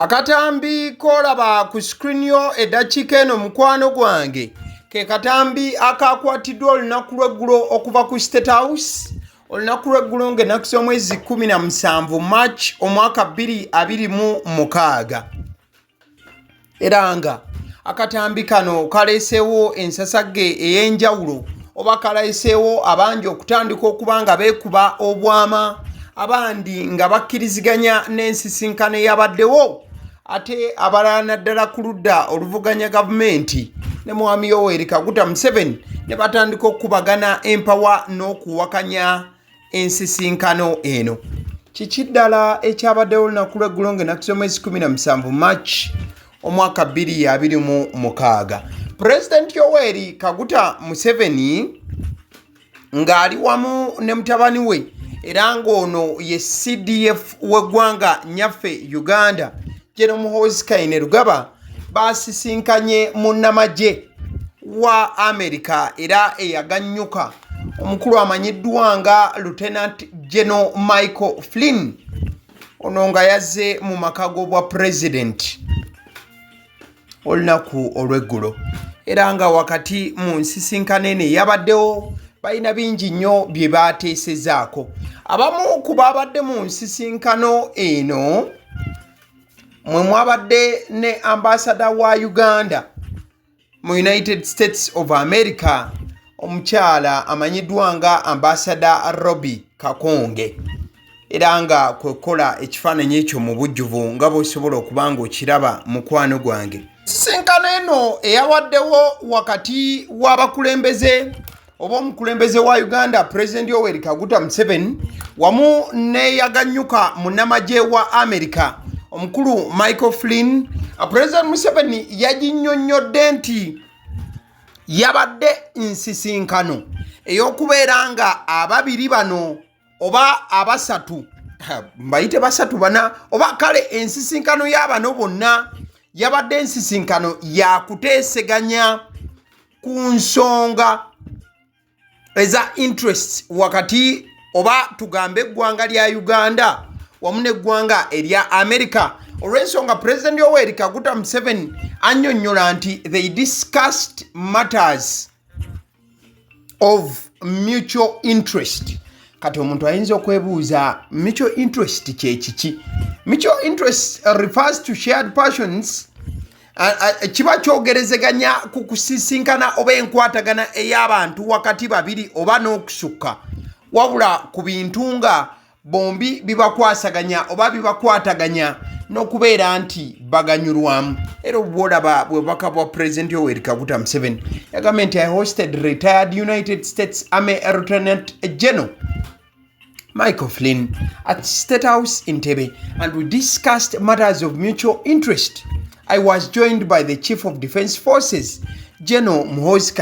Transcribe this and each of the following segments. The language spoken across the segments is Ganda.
Akatambi kolaba ku screen yo eddakiika eno mukwano gwange ke katambi akakwatiddwa olunaku lw'eggulo okuva ku State House olunaku lw'eggulo ng'ennaku z'omwezi 17 March omwaka 2026 era nga akatambi kano kaleeseewo ensasagge ey'enjawulo oba kaleeseewo abangi okutandika okuba nga beekuba obwama abandi nga bakkiriziganya n'ensisinkano eyabaddewo ate abalala naddala ku ludda oluvuganya gavumenti ne mwami Yoweri Kaguta Museveni ne batandika okubagana empawa n'okuwakanya ensisinkano eno. Kiki ddala ekyabaddewo olunaku lw'eggulo ng'ennaku z'omwezi 17 March omwaka 2026. Pulezidenti Yoweri Kaguta Museveni ng'ali wamu ne mutabani we era ng'ono ye CDF w'eggwanga nyaffe Uganda Muhoozi basisinkanye munnamagye wa America era eyaganyuka omukulu amanyiddwa nga Lieutenant General Michael Flynn ono nga yazze mu maka g'obwa president olunaku olw'eggulo era nga wakati mu nsisinkano eno yabaddewo balina bingi nnyo bye baateesezaako. Abamu ku baabadde mu nsisinkano eno mwe mwabadde ne ambassador wa Uganda mu United States of America omukyala amanyiddwa nga ambassador Robbie Kakonge era nga kwekola ekifaananyi ekyo mu bujjuvu nga bw'osobola okuba ng'okiraba mukwano gwange. Nsisinkano eno eyawaddewo wakati w'abakulembeze oba omukulembeze wa Uganda President Yoweri Kaguta Museveni wamu n'eyaganyuka munnamagye wa America omukulu Michael Flynn. President Museveni yaginnyonnyodde nti yabadde nsisinkano ey'okubeera nga ababiri bano oba abasatu mbayite basatu bana oba kale ensisinkano y'abano bonna yabadde nsisinkano yakuteeseganya ku nsonga eza interest wakati oba tugambe eggwanga lya Uganda wamu n'eggwanga erya America. Olw'ensonga President Yoweri Kaguta Museveni annyonnyola nti they discussed matters of mutual interest. Kati omuntu ayinza okwebuuza mutual interest kye kiki? Mutual interest refers to shared passions. Kiba kyogerezeganya ku kusisinkana oba enkwatagana ey'abantu wakati babiri oba n'okusukka wabula ku bintu nga bombi bibakwasaganya oba bibakwataganya n'okubeera nti baganyulwamu. Era obwolaba bwebaka bwa President Yoweri Kaguta Museveni yagambye nti I hosted retired United States Army Lieutenant General Michael Flynn at State House in Tebe and we discussed matters of mutual interest. I was joined by the Chief of Defense Forces, General Muhoozi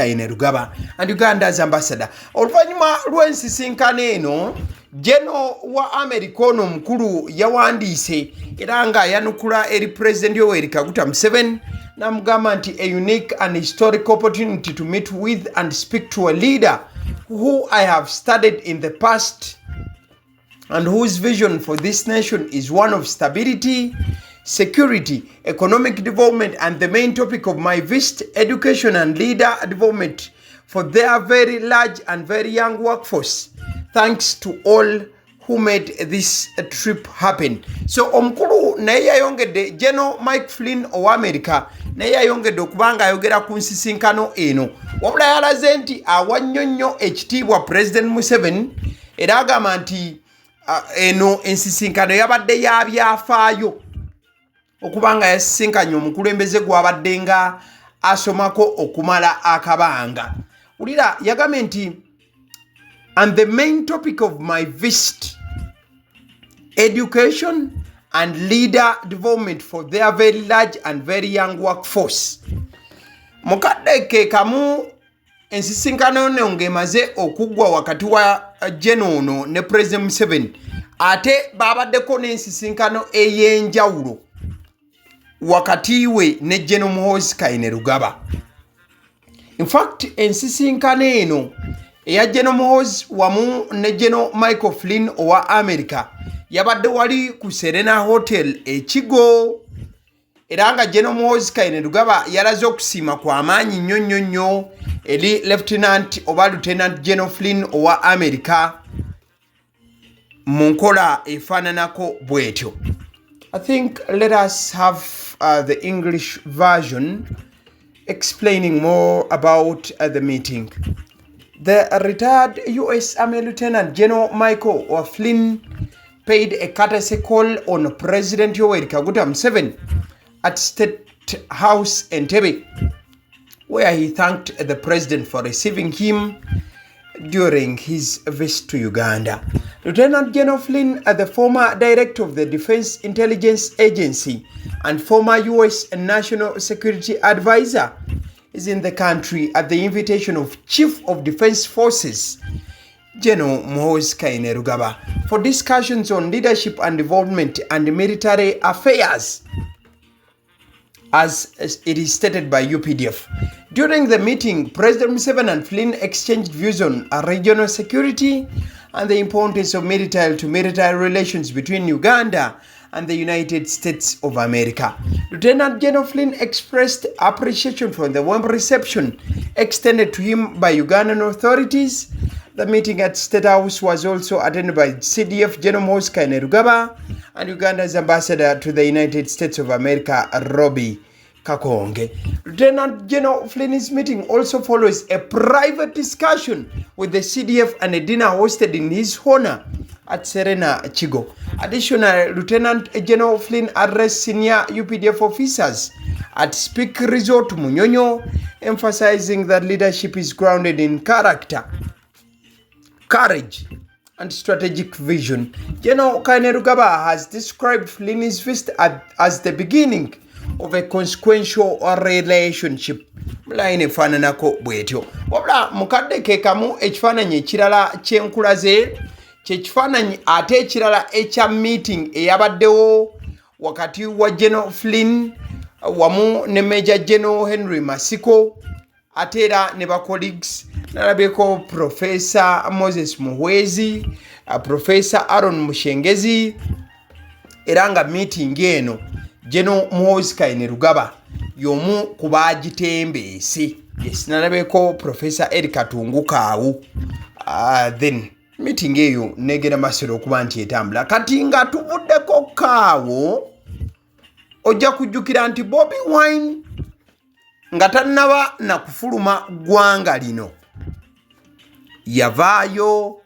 and Uganda's ambassador. Oluvannyuma lw'ensisinkano eno, General wa America ono mukulu yawandiise era nga yanukula eri President Yoweri Kaguta Museveni n'amugamba nti a unique and historic opportunity to meet with and speak to a leader who I have studied in the past and whose vision for this nation is one of stability, security, economic development, and the main topic of my visit, education and leader development for their very large and very young workforce. Thanks to all who made this trip happen. So omukulu naye yayongedde General Mike Flynn owa America naye yayongedde okubanga ayogera ku nsisinkano eno wabula yalaze nti awannyo nnyo ekitiibwa President Museveni era agamba nti eno ensisinkano yabadde ya byafaayo okubanga yasisinkanye omukulembeze gwabadde nga asomako okumala akabanga. Ulira yagambye nti and the main topic of my visit, education and leader development for their very large and very young workforce. Mukadde ke kamu ensisinkano eno ng'emaze okuggwa wakati wa General ne President Museveni ate babaddeko n'ensisinkano ey'enjawulo wakati we ne General Muhoozi. In fact ensisinkano eno eya General Muhoozi wamu ne General Michael Flynn owa America yabadde wali ku Serena Hotel Ekigo era nga General Muhoozi Kainerugaba yalaze okusiima kwa amaanyi nnyo eri Lieutenant oba Lieutenant General Flynn owa America mu nkola efaananako bw'etyo. I think let us have the English version explaining more about the meeting. The retired U.S. Army Lieutenant General Michael Flynn paid a courtesy call on President Yoweri Kaguta Museveni at State House Entebbe, where he thanked the president for receiving him during his visit to Uganda. Lieutenant General Flynn, the former director of the Defense Intelligence Agency and former U.S. National Security Advisor, is in the country at the invitation of Chief of Defense Forces, General Muhoozi Kainerugaba, for discussions on leadership and involvement and military affairs, as it is stated by UPDF. During the meeting, President Museveni and Flynn exchanged views on regional security and the importance of military-to-military relations between Uganda and the United States of America. Lieutenant General Flynn expressed appreciation for the warm reception extended to him by Ugandan authorities. The meeting at State House was also attended by CDF General Muhoozi Kainerugaba and Uganda's ambassador to the United States of America, Robbie Kakonge. Lieutenant General Flynn's meeting also follows a private discussion with the CDF and a dinner hosted in his honor at Serena Chigo. Additionally, Lieutenant General Flynn addressed senior UPDF officers at Speak Resort Munyonyo, emphasizing that leadership is grounded in character, courage, and strategic vision. General Kainerugaba has described Flynn's visit as the beginning of a consequential relationship. Mulaine fananako bwetyo. Wabula mukadde kekamu ekifaananyi ekirala kyenkulaze kyekifaananyi ate ekirala ekya meeting eyabaddewo wakati wa General Flynn wamu ne Major General Henry Masiko ate era ne ba colleagues nalabeko Professor Moses Muhoozi, Professor Aaron Mushengezi, era nga meeting eno General Muhoozi Kainerugaba yomu kubagitembeese. Yes, nalabeko Professor Erika Tungukaawu. Then meeting eyo negera masiro okuba nti etambula. Kati nga tuvuddeko kaawo ojja kujjukira nti Bobi Wine nga tannaba na kufuluma ggwanga lino yavaayo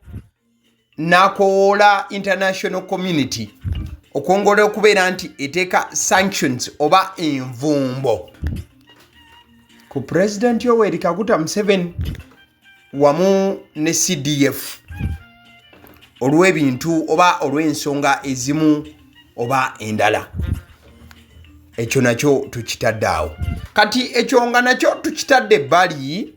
n'akoola international community okwongera okubeera nti eteeka sanctions oba envumbo ku President Yoweri Kaguta Museveni wamu ne CDF olw'ebintu oba olw'ensonga ezimu oba endala. Ekyo nakyo tukitadde awo. Kati ekyo nga nakyo tukitadde ebbali.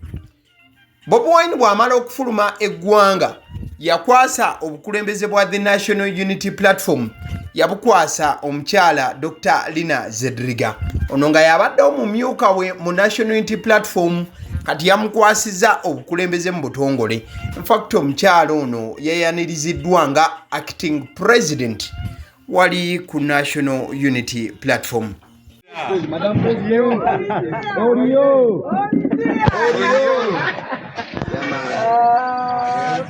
Bobi Wine bw'amala okufuluma eggwanga yakwasa obukulembeze bwa the National Unity Platform, yabukwasa omukyala Dr. Lina Zedriga. Ono nga yabaddewo mumyuka we mu National Unity Platform, kati yamukwasiza obukulembeze mu butongole. In fact omukyala ono yeyaniriziddwa nga acting president wali ku National Unity Platform. Madame President, Orio.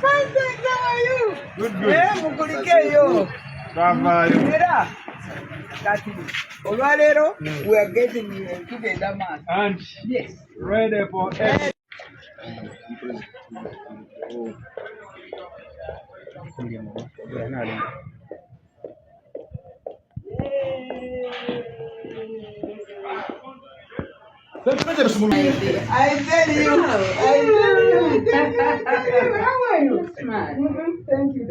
Fine, thanks. How are you? Good. Yeah, Mukulikeyo. Bravo. Olwalero, we are getting together, man. And Yes. ready for everything. I tell you. Thank you. How are you? Smart. Thank you.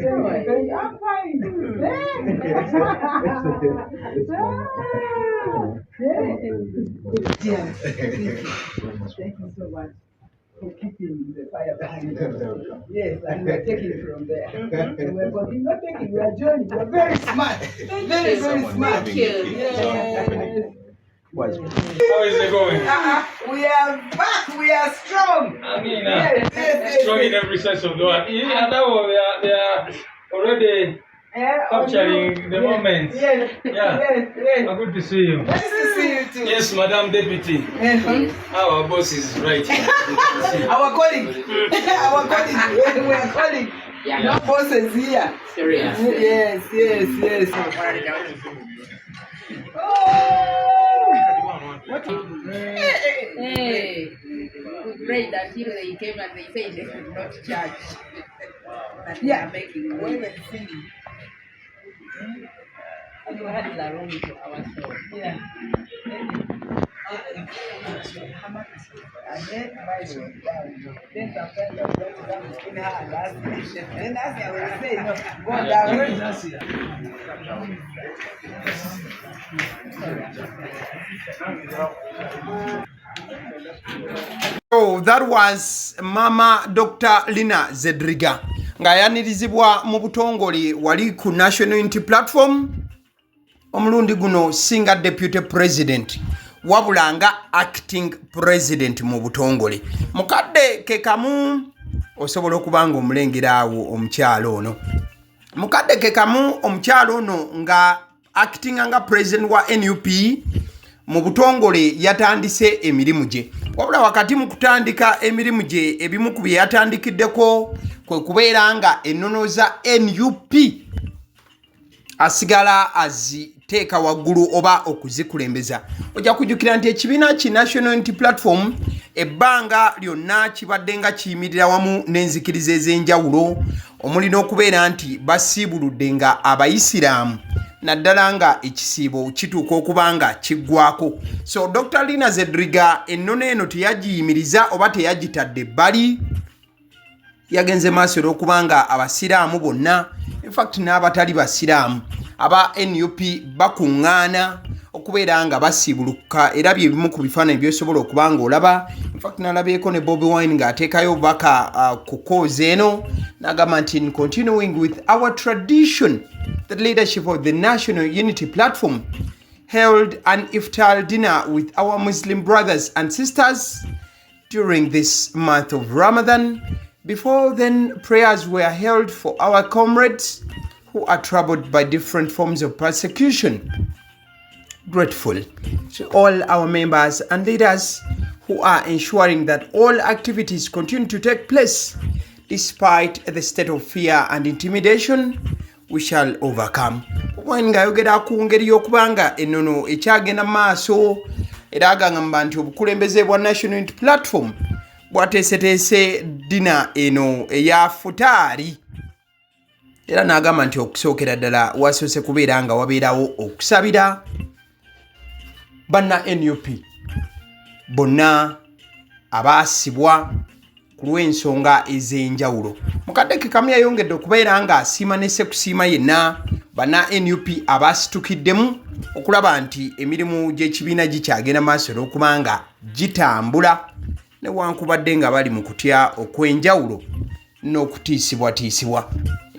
I'm fine. Yeah. Thank you so much for keeping the fire behind us. Yes, and we're taking it from there. We're not taking, we are joining. We're very smart. Very smart. Thank you. Yes. How is it going? We are back. We are strong. I mean, Yes. strong in every sense of the word. And now they are already capturing the moment. Yes. Yeah. Yes. Good to see you. Nice to see you Yes, Madam Deputy. Our boss is right. Our colleague. Our colleague. We are colleague. Yeah. No bosses here. Serious. Yes. Hey, we prayed until they came and they said they could not charge. But we are making way. And we had the room to ourselves. Yeah. So that was Mama Dr. Lina Zedriga nga yanirizibwa mu butongole wali ku National Unity Platform omulundi guno singa deputy president wabula nga acting president mu butongole mukadde kekamu osobola okubanga omulengera awo omukyalo ono mukadde kekamu omukyalo ono nga acting nga president wa NUP mu butongole yatandise emirimu gye wabula wakati mu kutandika emirimu gye ebimu ku bye yatandikiddeko kwe kubeera nga ennono za NUP asigala aziteeka waggulu oba okuzikulembeza ojja kujjukira nti ekibiina ki National Unity Platform ebbanga lyonna kibadde nga kiyimirira wamu n'enzikiriza ez'enjawulo omuli n'okubeera nti basiibuludde nga abayisiraamu naddala nga ekisiibo kituuka okuba nga kiggwako so Dr. Lina Zedriga ennono eno teyagiyimiriza oba teyagitadde ebbali yagenze maaso olw'okuba nga abasiraamu bonna infact n'abatali basiraamu aba NUP bakuŋŋaana okubeera nga basiibuluka era byebimu ku bifaananyi byosobola okuba nga olaba infact n'alabyeko ne Bobi Wine ng'ateekayo baka ku cause eno n'agamba nti in continuing with our tradition the leadership of the National Unity Platform held an iftar dinner with our Muslim brothers and sisters during this month of Ramadan. Before then, prayers were held for our comrades who are troubled by different forms of persecution. Grateful to all our members and leaders who are ensuring that all activities continue to take place despite the state of fear and intimidation. We shall overcome. Nga yogera ku ngeri y'okubanga ennono ekyagenda maaso era agamba nti obukulembeze bwa National Unity Platform bwateeseteese dina eno eya futaari era n'agamba nti okusookera ddala wasoose kubeera nga wabeerawo okusabira banna NUP bonna abaasibwa ku lw'ensonga ez'enjawulo mukadde kekamu yayongedde okubeera nga asiima ne sekusiima yenna banna NUP abaasitukiddemu okulaba nti emirimu gy'ekibiina gikyagenda maaso olw'okuba nga gitambula newankubadde nga bali mu kutya okw'enjawulo n'okutiisibwatiisibwa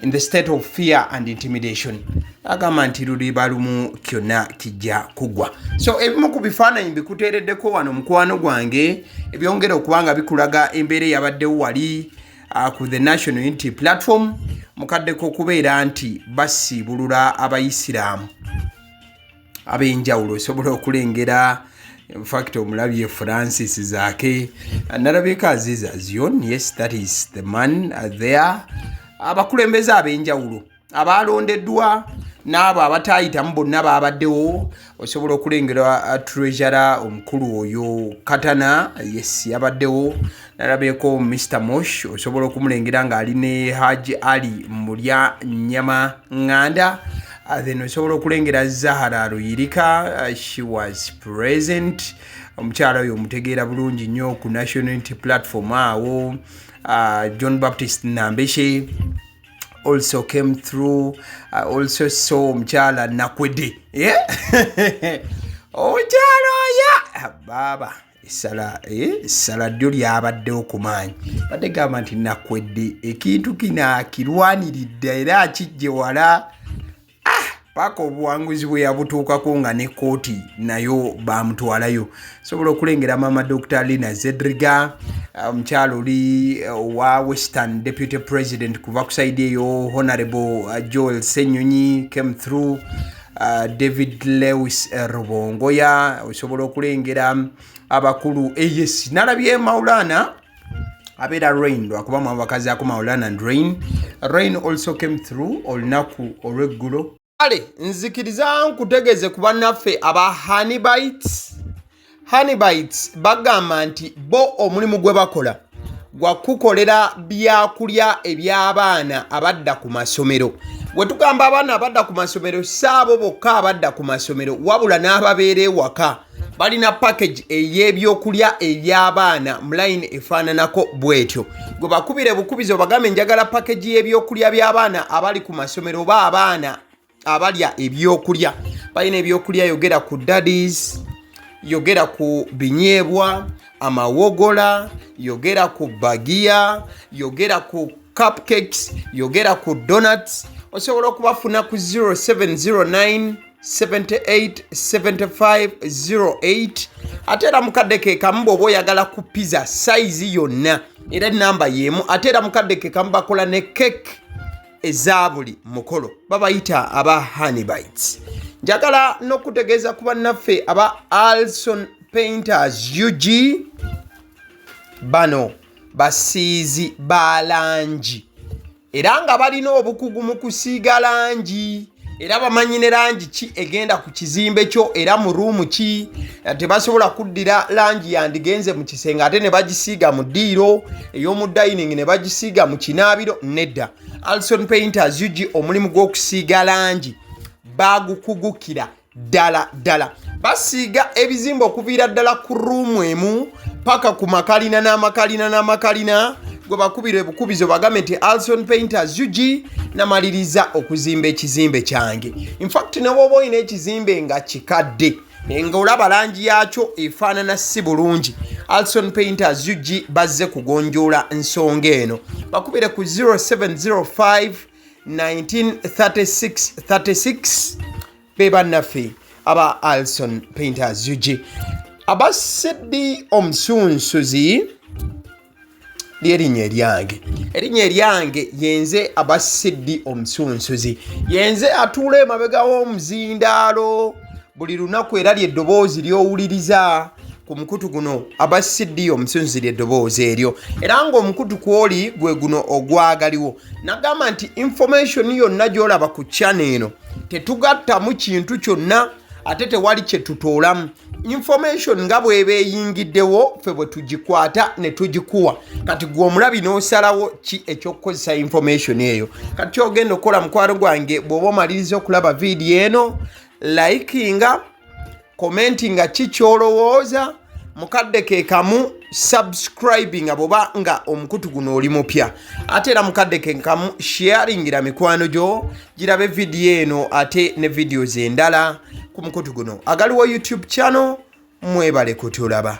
in the state of fear and intimidation agamba nti luliba lumu kyonna kijja kugwa so ebimu ku bifaananyi bikuteereddeko wano mukwano gwange ebyongera okuba nga bikulaga embeera eyabaddewo wali ku the National Unity Platform mukaddeko okubeera nti basiibulula abayisiraamu ab'enjawulo osobola okulengera in fact omulabye Francis Zake nalabika Aziza Zion yes that is the man there abakulembeze ab'enjawulo abalondeddwa n'abo abatayitamu bonna babaddewo osobola okulengera treasurer omukulu oyo Katana yes yabaddewo nalabyeko Mr. Mosh osobola okumulengera ng'ali ne Haji Ali mulya nyama nganda then osobola okulengera Zahara Ruyirika she was present omukyala oyo omutegeera bulungi nnyo ku National Unity Platform awo John Baptist Nambeshe also came through also saw omukyala Nakwede omukyala oyo baba essala ddyo lyabaddewo ku maanyi badde gamba nti Nakwede ekintu kino akirwaniridde era akijje wala paka obuwanguzi bwe yabutuukako nga ne kooti nayo bamutwalayo sobola okulengera Mama Dr. Lina Zedriga omukyalo oli wa Western Deputy President kuva ku side eyo Honorable Joel Senyonyi came through David Lewis Rubongoya osobola okulengera abakulu yes nalabye Maulana abera Rain lwakuba mu bakazi ako Maulana and Rain also came through olunaku olweggulo ale nzikiriza nkutegeze ku bannaffe aba Honeybites bagamba nti bo omulimu gwe bakola gwa kukolera byakulya eby'abaana abadda ku masomero. Bwe tugamba abaana abadda ku masomero saabo bokka abadda ku masomero wabula n'ababeera ewaka balina package ey'ebyokulya eby'abaana mu line efaananako bwetyo. Gwe bakubire bukubizo bagambe njagala package y'ebyokulya by'abaana abali ku masomero oba abaana abalya ebyokulya. Balina ebyokulya yogera ku daddies, yogera ku binyeebwa, amawogola, yogera ku bagia, yogera ku cupcakes, yogera ku donuts. Osobola okubafuna ku 0709 78 75 08 ate era mukadde ke kamu bw'oba oyagala ku pizza size yonna era namba y'emu ate era mukadde ke kamu bakola ne cake eza buli mukolo babayita aba Honeybites. Njagala n'okutegeeza ku bannaffe aba Alson Painters UG bano basiizi ba langi era nga balina obukugu mu kusiiga langi era bamanyi ne langi ki egenda ku kizimbe kyo era mu ruumu ki tebasobola kuddira langi yandigenze mu kisenge ate ne bagisiiga mu ddiiro ey'omu dining ne bagisiiga mu kinaabiro nedda. Alson Painters UG omulimu gw'okusiiga langi bagukugukira ddala basiiga ebizimbe okuviira ddala ku ruumu emu paka ku makalina n'amakalina gwe bakubira ebukubizo bagambe nti Alson Painters UG namaliriza okuzimba ekizimbe kyange. In fact ne bw'oba olina ekizimbe nga kikadde nga olaba langi yakyo efaanana si bulungi Alson Painters UG bazze kugonjoola nsonga eno. Bakubire ku 0705 1936 be bannaffe aba Alson Painters UG. Aba Sidi Omusunsuzi lyerinnya eryange yenze aba Sidi Omusunsuzi yenze atuula emabega w'omuzindaalo buli lunaku era ly'eddoboozi ly'owuliriza ku mukutu guno aba Sidi Omusunsuzi ly'eddoboozi eryo era ng'omukutu kwoli gwe guno ogwagaliwo. Nagamba nti information yonna gy'olaba ku channel eno tetugattamu kintu kyonna ate tewali kye tutoolamu. Information nga bw'eba eyingiddewo ffe bwe tugikwata ne tugikuwa kati gwe omulabi n'osalawo ki eky'okukozesa information eyo. Kati kyogenda okukola mukwano gwange bw'oba omaliriza okulaba vidiyo eno likinga commentinga ki ky'olowooza mukadde ke kamu subscribinga bw'oba nga omukutu guno oli mupya ate era mukadde ke kamu sharingira mikwano gyo girabe vidiyo eno ate ne videos endala ku mukutu guno. Agaliwo YouTube channel mwebale kutulaba.